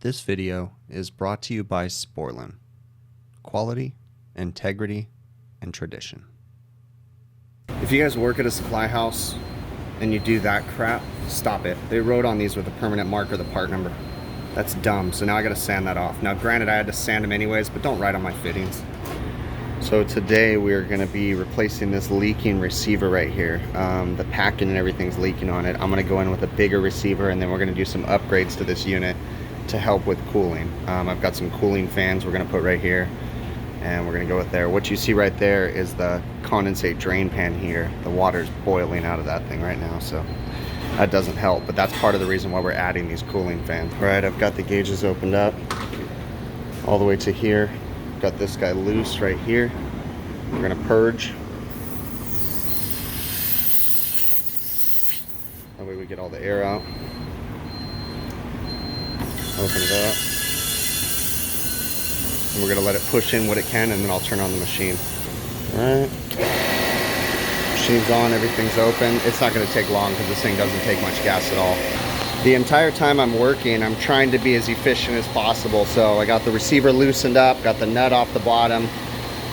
This video is brought to you by Sporlan. Quality, integrity, and tradition. If you guys work at a supply house and you do that crap, stop it. They wrote on these with a permanent marker the part number. That's dumb, so now I gotta sand that off. Now granted, I had to sand them anyways, but don't write on my fittings. So today we are gonna be replacing this leaking receiver right here. The packing and everything's leaking on it. I'm gonna go in with a bigger receiver, and then we're gonna do some upgrades to this unit to help with cooling. I've got some cooling fans we're gonna put right here, and we're gonna go with there. What you see right there is the condensate drain pan here. The water's boiling out of that thing right now, so that doesn't help, but that's part of the reason why we're adding these cooling fans. All right, I've got the gauges opened up all the way to here. Got this guy loose right here. We're gonna purge. That way we get all the air out. Open it up. And we're gonna let it push in what it can, and then I'll turn on the machine. All right. Machine's on, everything's open. It's not gonna take long because this thing doesn't take much gas at all. The entire time I'm working, I'm trying to be as efficient as possible. So I got the receiver loosened up, got the nut off the bottom.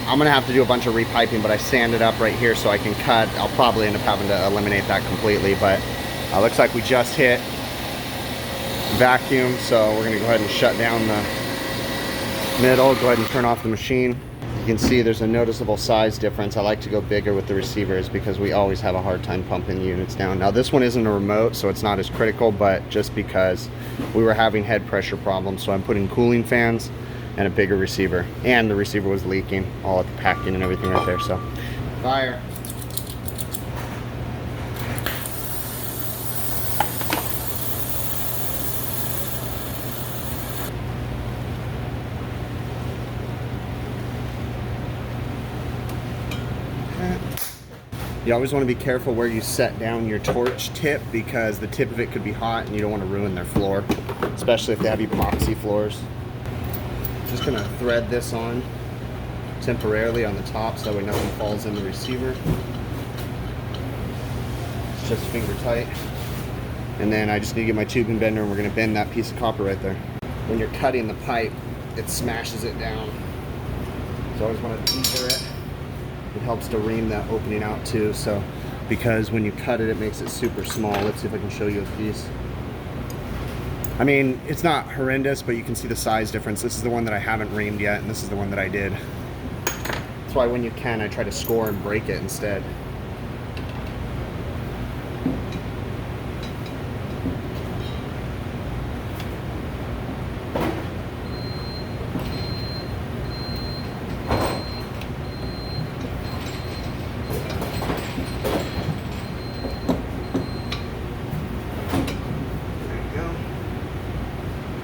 I'm gonna have to do a bunch of repiping, but I sanded up right here so I can cut. I'll probably end up having to eliminate that completely, but looks like we just hit vacuum, so we're gonna go ahead and shut down the middle, go ahead and turn off the machine. You can see there's a noticeable size difference. I like to go bigger with the receivers because we always have a hard time pumping units down. Now this one isn't a remote, so it's not as critical, but just because we were having head pressure problems, so I'm putting cooling fans and a bigger receiver, and the receiver was leaking all at the packing and everything right there. So fire. You always want to be careful where you set down your torch tip, because the tip of it could be hot and you don't want to ruin their floor, especially if they have epoxy floors. Just gonna thread this on temporarily on the top so that way nothing falls in the receiver. It's just finger tight. And then I just need to get my tubing bender, and we're gonna bend that piece of copper right there. When you're cutting the pipe, it smashes it down. So I always want to deeper it. It helps to ream that opening out too, so because when you cut it, it makes it super small. Let's see if I can show you a piece. I mean, it's not horrendous, but you can see the size difference. This is the one that I haven't reamed yet, and this is the one that I did. That's why when you can, I try to score and break it instead.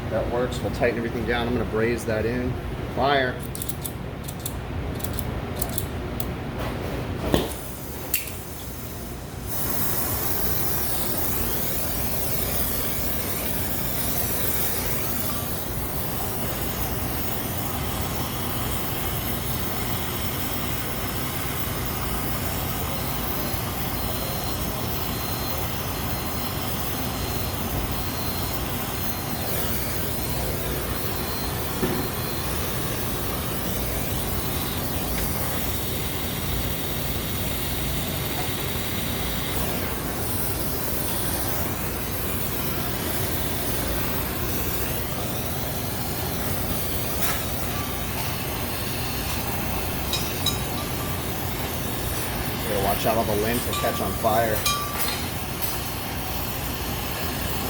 That works. We'll tighten everything down. I'm going to braze that in. Fire. Watch out, all the lint will catch on fire.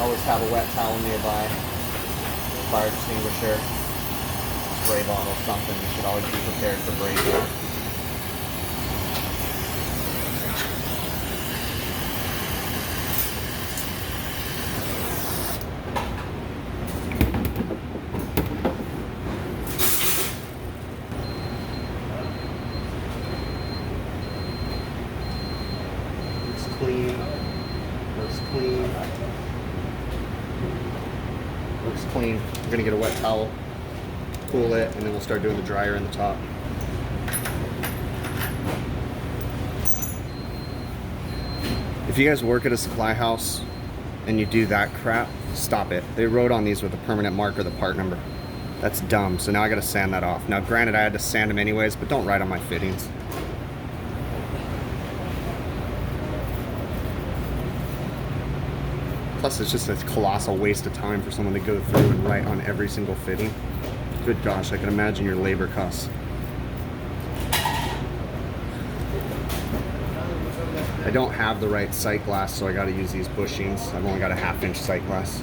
Always have a wet towel nearby, fire extinguisher, spray bottle, something. You should always be prepared for breaking. Clean, looks clean, looks clean. We're gonna get a wet towel, cool it, and then we'll start doing the dryer in the top. If you guys work at a supply house and you do that crap, Stop it. They wrote on these with a permanent marker the part number. That's dumb, so now I gotta sand that off. Now granted I had to sand them anyways, but don't write on my fittings. Plus it's just a colossal waste of time for someone to go through and write on every single fitting. Good gosh, I can imagine your labor costs. I don't have the right sight glass, so I gotta use these bushings. I've only got a 1/2 inch sight glass.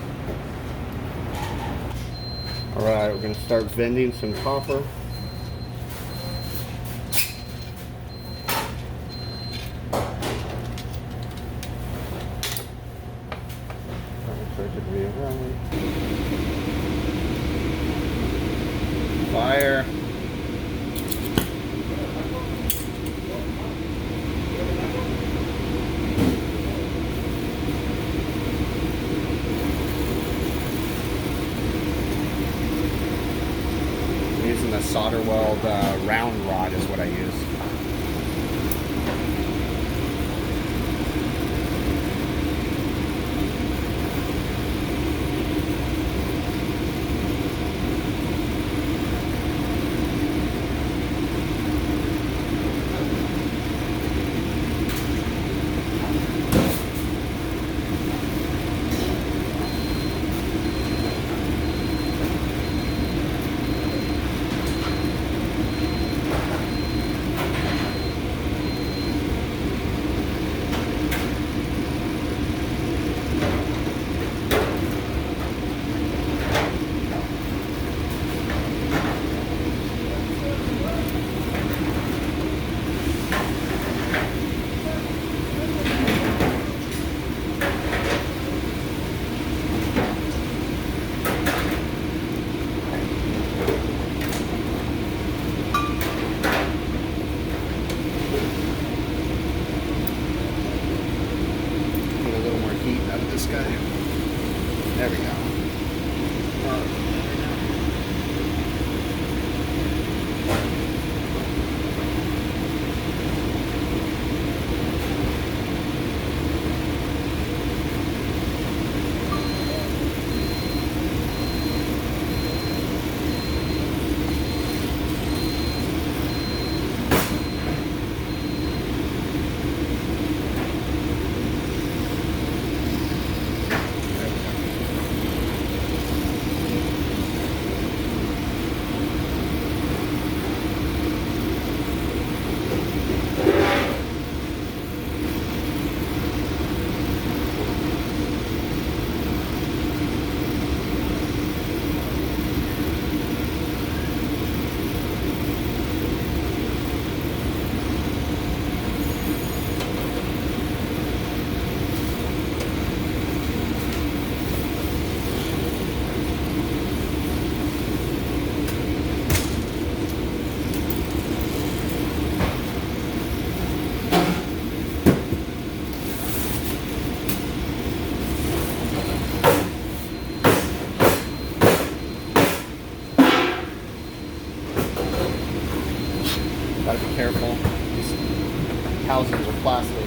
Alright, we're gonna start vending some copper. Fire. Using the solder weld round rod is what I use. There we go. Gotta be careful. These housings are plastic.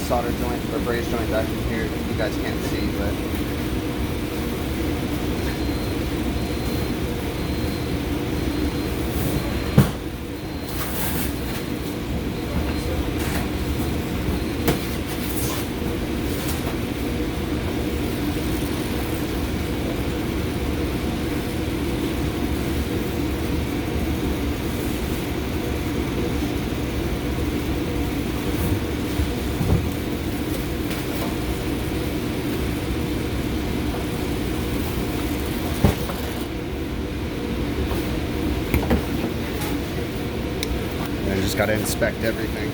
solder joint or brace joint back in here. You guys can't see, but I just got to inspect everything.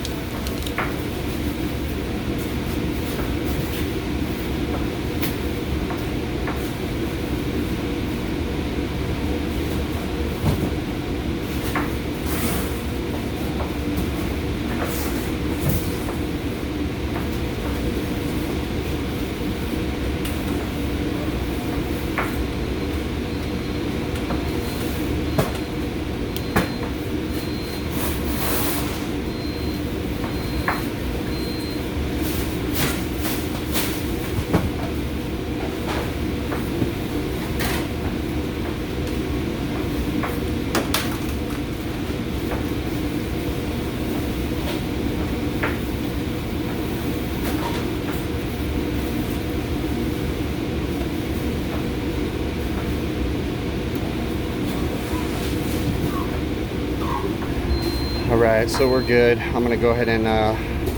Alright, so we're good. I'm going to go ahead and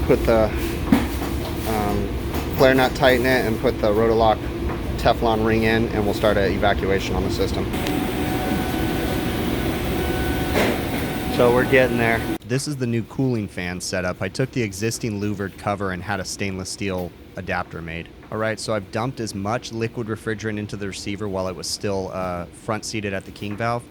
put the flare nut, tighten it, and put the Rotolock Teflon ring in, and we'll start an evacuation on the system. So we're getting there. This is the new cooling fan setup. I took the existing louvered cover and had a stainless steel adapter made. Alright, so I've dumped as much liquid refrigerant into the receiver while it was still front seated at the king valve.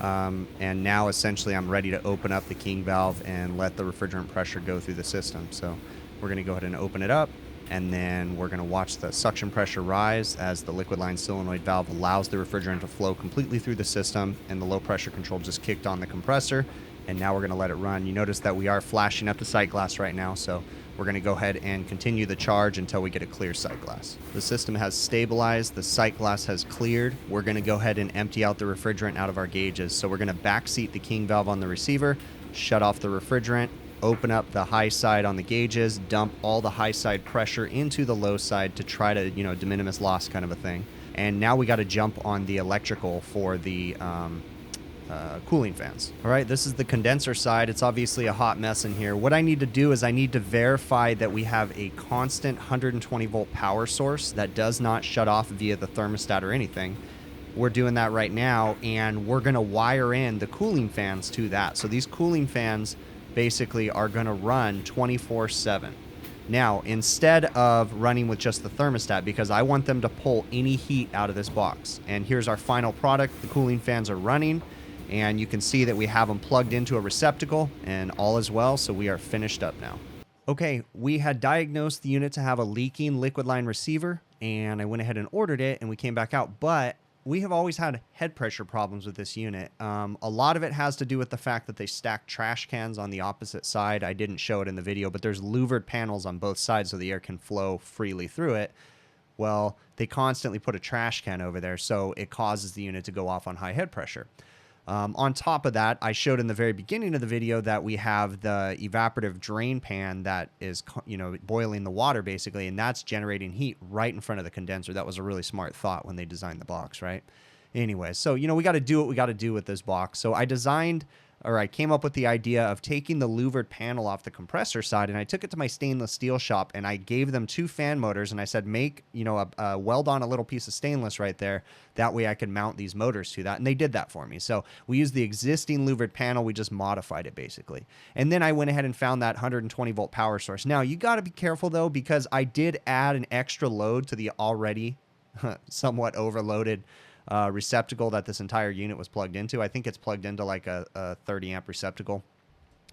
And now essentially I'm ready to open up the king valve and let the refrigerant pressure go through the system. So we're going to go ahead and open it up, and then we're going to watch the suction pressure rise as the liquid line solenoid valve allows the refrigerant to flow completely through the system, and the low pressure control just kicked on the compressor, and now we're going to let it run. You notice that we are flashing up the sight glass right now, so we're going to go ahead and continue the charge until we get a clear sight glass. The system has stabilized, the sight glass has cleared. We're going to go ahead and empty out the refrigerant out of our gauges. So we're going to backseat the king valve on the receiver, shut off the refrigerant, open up the high side on the gauges, dump all the high side pressure into the low side to try to, de minimis loss kind of a thing. And now we got to jump on the electrical for the cooling fans. All right, this is the condenser side. It's obviously a hot mess in here. What I need to do is I need to verify that we have a constant 120 volt power source that does not shut off via the thermostat or anything. We're doing that right now, and we're going to wire in the cooling fans to that. So these cooling fans basically are going to run 24/7. Now, instead of running with just the thermostat, because I want them to pull any heat out of this box. And here's our final product. The cooling fans are running, and you can see that we have them plugged into a receptacle, and all is well, so we are finished up now. Okay, we had diagnosed the unit to have a leaking liquid line receiver, and I went ahead and ordered it, and we came back out, but we have always had head pressure problems with this unit. A lot of it has to do with the fact that they stack trash cans on the opposite side. I didn't show it in the video, but there's louvered panels on both sides so the air can flow freely through it. Well, they constantly put a trash can over there, so it causes the unit to go off on high head pressure. On top of that, I showed in the very beginning of the video that we have the evaporative drain pan that is, boiling the water basically, and that's generating heat right in front of the condenser. That was a really smart thought when they designed the box, right? Anyway, so, we got to do what we got to do with this box. So I came up with the idea of taking the louvered panel off the compressor side, and I took it to my stainless steel shop, and I gave them 2 fan motors, and I said, make, weld on a little piece of stainless right there. That way I could mount these motors to that, and they did that for me. So we used the existing louvered panel. We just modified it basically. And then I went ahead and found that 120 volt power source. Now you got to be careful though, because I did add an extra load to the already somewhat overloaded receptacle that this entire unit was plugged into. I think it's plugged into like a 30 amp receptacle,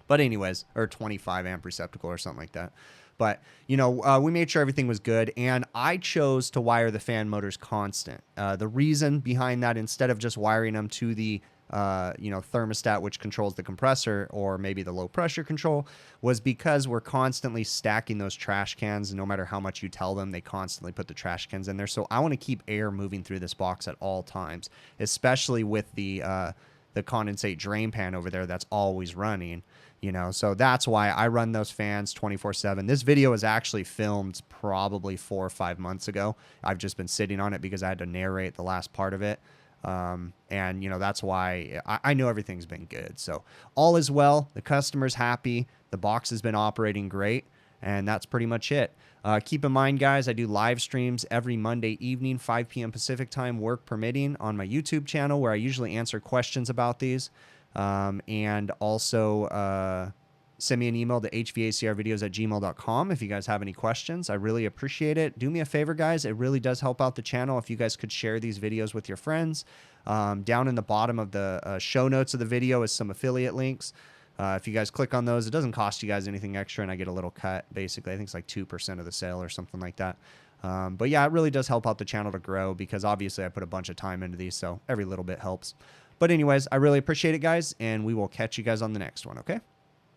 but anyways, or 25 amp receptacle or something like that. But we made sure everything was good, and I chose to wire the fan motors constant. The reason behind that, instead of just wiring them to the thermostat, which controls the compressor, or maybe the low pressure control, was because we're constantly stacking those trash cans. No matter how much you tell them, they constantly put the trash cans in there. So I want to keep air moving through this box at all times, especially with the condensate drain pan over there that's always running. So that's why I run those fans 24/7. This video was actually filmed probably 4 or 5 months ago. I've just been sitting on it because I had to narrate the last part of it. That's why I know everything's been good. So all is well. The customer's happy. The box has been operating great. And that's pretty much it. Keep in mind, guys, I do live streams every Monday evening, 5 p.m. Pacific time, work permitting, on my YouTube channel, where I usually answer questions about these. And also send me an email to hvacrvideos@gmail.com if you guys have any questions. I really appreciate it. Do me a favor, guys. It really does help out the channel if you guys could share these videos with your friends. Down in the bottom of the show notes of the video is some affiliate links. If you guys click on those, it doesn't cost you guys anything extra, and I get a little cut, basically. I think it's like 2% of the sale or something like that. But yeah, it really does help out the channel to grow, because obviously I put a bunch of time into these, so every little bit helps. But anyways, I really appreciate it, guys, and we will catch you guys on the next one, okay?